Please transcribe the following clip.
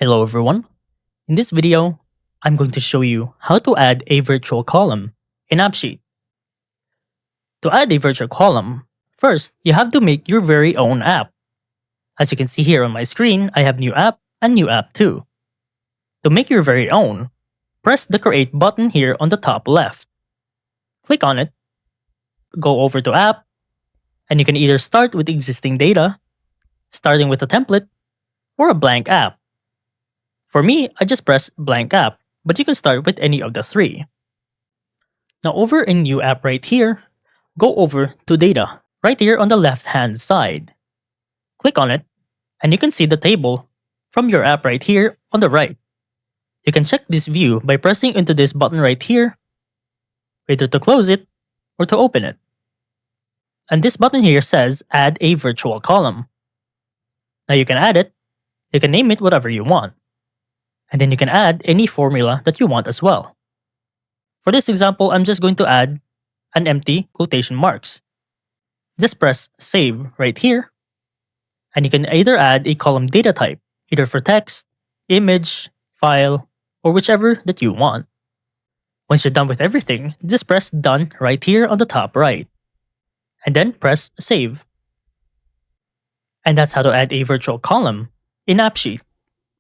Hello everyone. In this video, I'm going to show you how to add a virtual column in AppSheet. To add a virtual column, first you have to make your very own app. As you can see here on my screen, I have new app and new app 2. To make your very own, press the create button here on the top left. Click on it, go over to app, and you can either start with existing data, starting with a template, or a blank app. For me, I just press blank app, but you can start with any of the three. Now over in new app right here, go over to data right here on the left hand side. Click on it, and you can see the table from your app right here on the right. You can check this view by pressing into this button right here, either to close it or to open it. And this button here says add a virtual column. Now you can add it, you can name it whatever you want. And then you can add any formula that you want as well. For this example, I'm just going to add an empty quotation marks. Just press save right here. And you can either add a column data type, either for text, image, file, or whichever that you want. Once you're done with everything, just press done right here on the top right. And then press save. And that's how to add a virtual column in AppSheet.